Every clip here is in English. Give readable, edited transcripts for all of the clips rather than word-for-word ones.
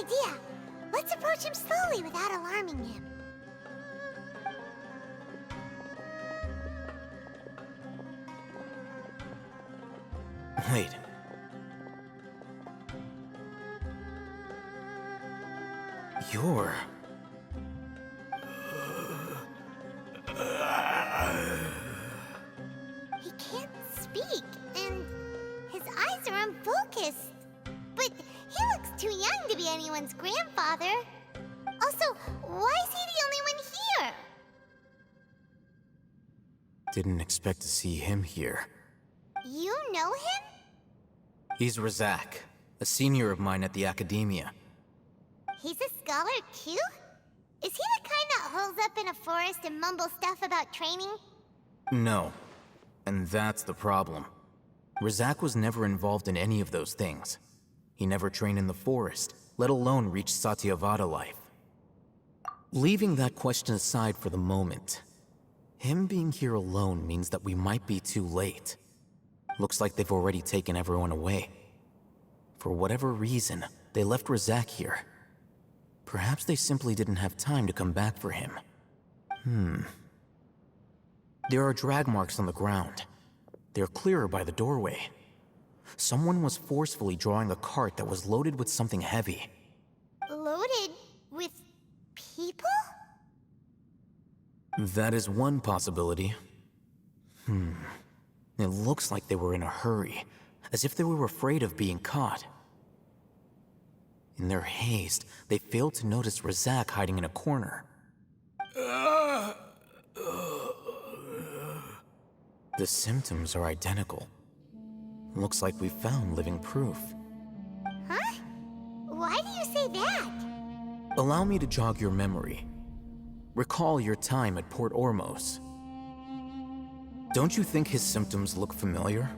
idea. Let's approach him slowly without alarming him. Wait. You're... He can't speak, and his eyes are unfocused. But he looks too young to be anyone's grandfather. Also, why is he the only one here? Didn't expect to see him here. You know him? He's Razak, a senior of mine at the Academia. He's a scholar too? Is he the kind that holes up in a forest and mumbles stuff about training? No. And that's the problem. Razak was never involved in any of those things. He never trained in the forest, let alone reach Satyavada life. Leaving that question aside for the moment, him being here alone means that we might be too late. Looks like they've already taken everyone away. For whatever reason, they left Razak here. Perhaps they simply didn't have time to come back for him. There are drag marks on the ground. They're clearer by the doorway. Someone was forcefully drawing a cart that was loaded with something heavy. Loaded with people? That is one possibility. It looks like they were in a hurry, as if they were afraid of being caught. In their haste, they failed to notice Razak hiding in a corner. The symptoms are identical. Looks like we found living proof. Huh? Why do you say that? Allow me to jog your memory. Recall your time at Port Ormos. Don't you think his symptoms look familiar?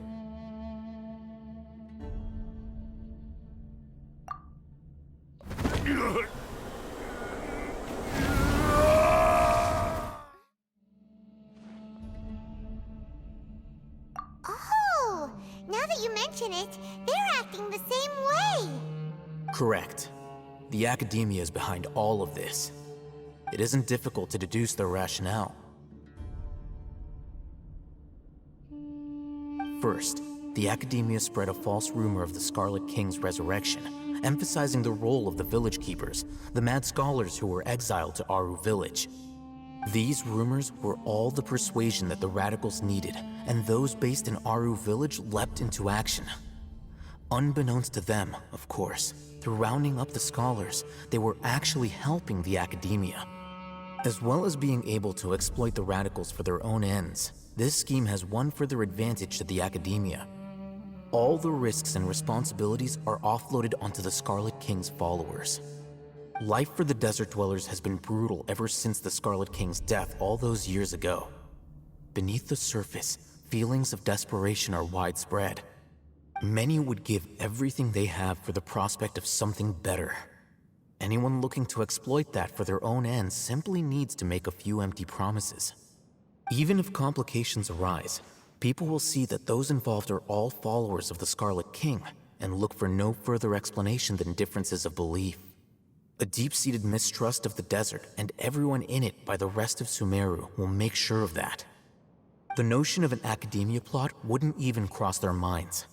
Oh, now that you mention it, they're acting the same way. Correct. The Academia is behind all of this. It isn't difficult to deduce their rationale. First, the Academia spread a false rumor of the Scarlet King's resurrection, emphasizing the role of the village keepers, the mad scholars who were exiled to Aru village. These rumors were all the persuasion that the radicals needed, and those based in Aru village leapt into action. Unbeknownst to them, of course, through rounding up the scholars, they were actually helping the Academia. As well as being able to exploit the radicals for their own ends, this scheme has one further advantage to the Academia. All the risks and responsibilities are offloaded onto the Scarlet King's followers. Life for the Desert Dwellers has been brutal ever since the Scarlet King's death all those years ago. Beneath the surface, feelings of desperation are widespread. Many would give everything they have for the prospect of something better. Anyone looking to exploit that for their own ends simply needs to make a few empty promises. Even if complications arise, people will see that those involved are all followers of the Scarlet King and look for no further explanation than differences of belief. A deep-seated mistrust of the desert and everyone in it by the rest of Sumeru will make sure of that. The notion of an Academia plot wouldn't even cross their minds.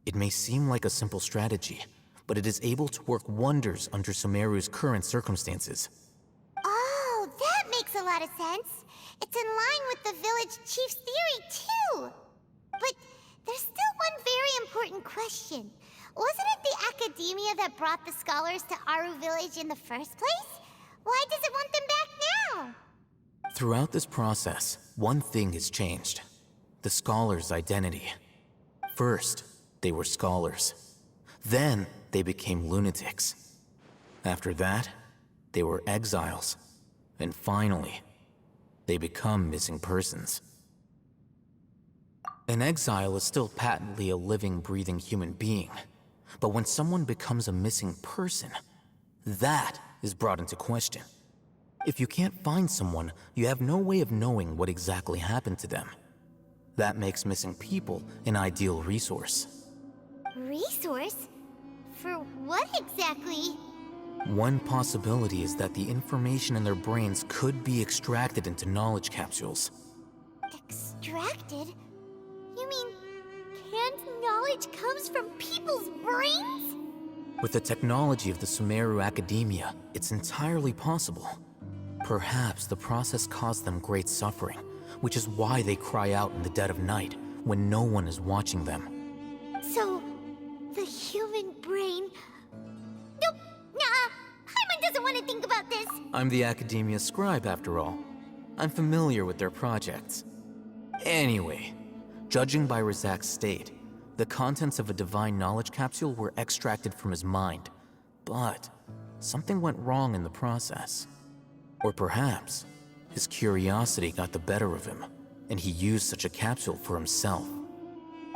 It may seem like a simple strategy, but it is able to work wonders under Sumeru's current circumstances. Oh, that makes a lot of sense. It's in line with the village chief's theory, too. But there's still one very important question. Wasn't it the Academia that brought the scholars to Aru village in the first place? Why does it want them back now? Throughout this process, one thing has changed. The scholars' identity. First, they were scholars. Then, they became lunatics. After that, they were exiles. And finally, they become missing persons. An exile is still patently a living, breathing human being. But when someone becomes a missing person, that is brought into question. If you can't find someone, you have no way of knowing what exactly happened to them. That makes missing people an ideal resource. Resource? For what exactly? One possibility is that the information in their brains could be extracted into knowledge capsules. Extracted? You mean canned knowledge comes from people's brains? With the technology of the Sumeru Academia, it's entirely possible. Perhaps the process caused them great suffering, which is why they cry out in the dead of night when no one is watching them. So, the human brain... Nope, nah, Paimon doesn't want to think about this. I'm the Academia scribe, after all. I'm familiar with their projects. Anyway, judging by Razak's state, the contents of a divine knowledge capsule were extracted from his mind, but something went wrong in the process. Or perhaps his curiosity got the better of him, and he used such a capsule for himself.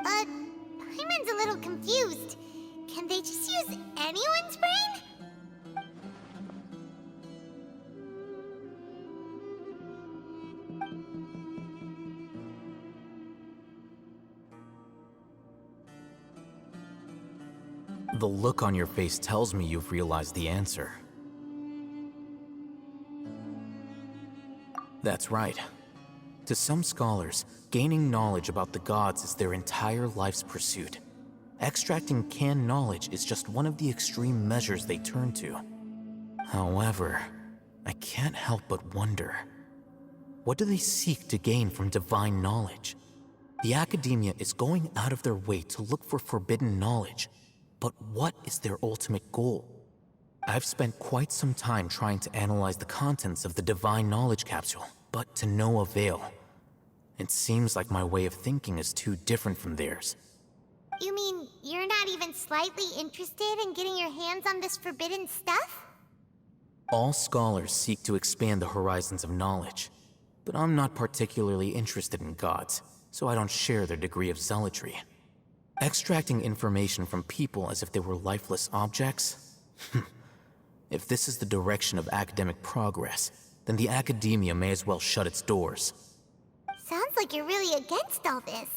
Paimon's a little confused. Can they just use anyone's brain? The look on your face tells me you've realized the answer. That's right. To some scholars, gaining knowledge about the gods is their entire life's pursuit. Extracting canned knowledge is just one of the extreme measures they turn to. However, I can't help but wonder, what do they seek to gain from divine knowledge? The Academia is going out of their way to look for forbidden knowledge, but what is their ultimate goal? I've spent quite some time trying to analyze the contents of the divine knowledge capsule, but to no avail. It seems like my way of thinking is too different from theirs. You mean you're not even slightly interested in getting your hands on this forbidden stuff? All scholars seek to expand the horizons of knowledge, but I'm not particularly interested in gods, so I don't share their degree of zealotry. Extracting information from people as if they were lifeless objects? If this is the direction of academic progress, then the Academia may as well shut its doors. Sounds like you're really against all this.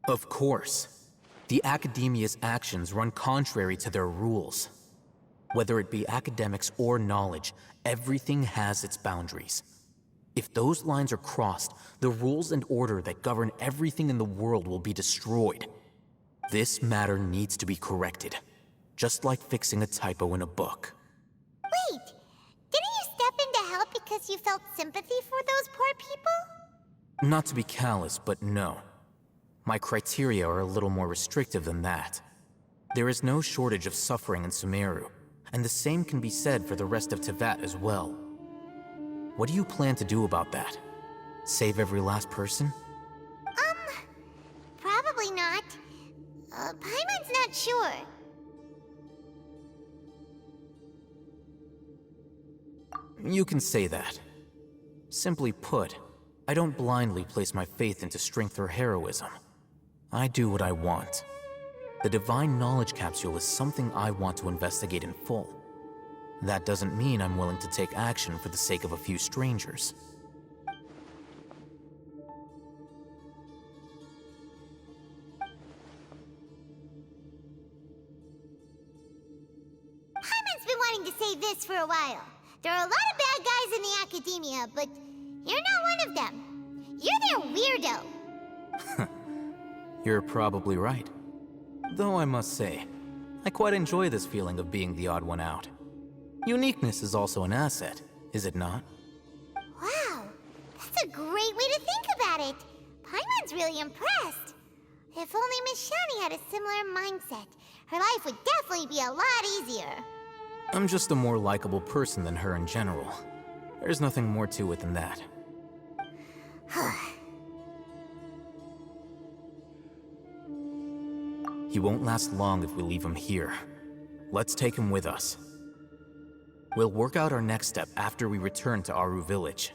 Of course. The Academia's actions run contrary to their rules. Whether it be academics or knowledge, everything has its boundaries. If those lines are crossed, the rules and order that govern everything in the world will be destroyed. This matter needs to be corrected, just like fixing a typo in a book. Wait, didn't you step in to help because you felt sympathy for those poor people? Not to be callous, but no. My criteria are a little more restrictive than that. There is no shortage of suffering in Sumeru, and the same can be said for the rest of Teyvat as well. What do you plan to do about that? Save every last person? Probably not. Paimon's not sure. You can say that. Simply put, I don't blindly place my faith into strength or heroism. I do what I want. The divine knowledge capsule is something I want to investigate in full. That doesn't mean I'm willing to take action for the sake of a few strangers. Paimon's been wanting to say this for a while. There are a lot of bad guys in the Academia, but you're not one of them. You're their weirdo. You're probably right. Though I must say, I quite enjoy this feeling of being the odd one out. Uniqueness is also an asset, is it not? Wow, that's a great way to think about it. Paimon's really impressed. If only Miss Shani had a similar mindset, her life would definitely be a lot easier. I'm just a more likable person than her in general. There's nothing more to it than that. He won't last long if we leave him here. Let's take him with us. We'll work out our next step after we return to Aru Village.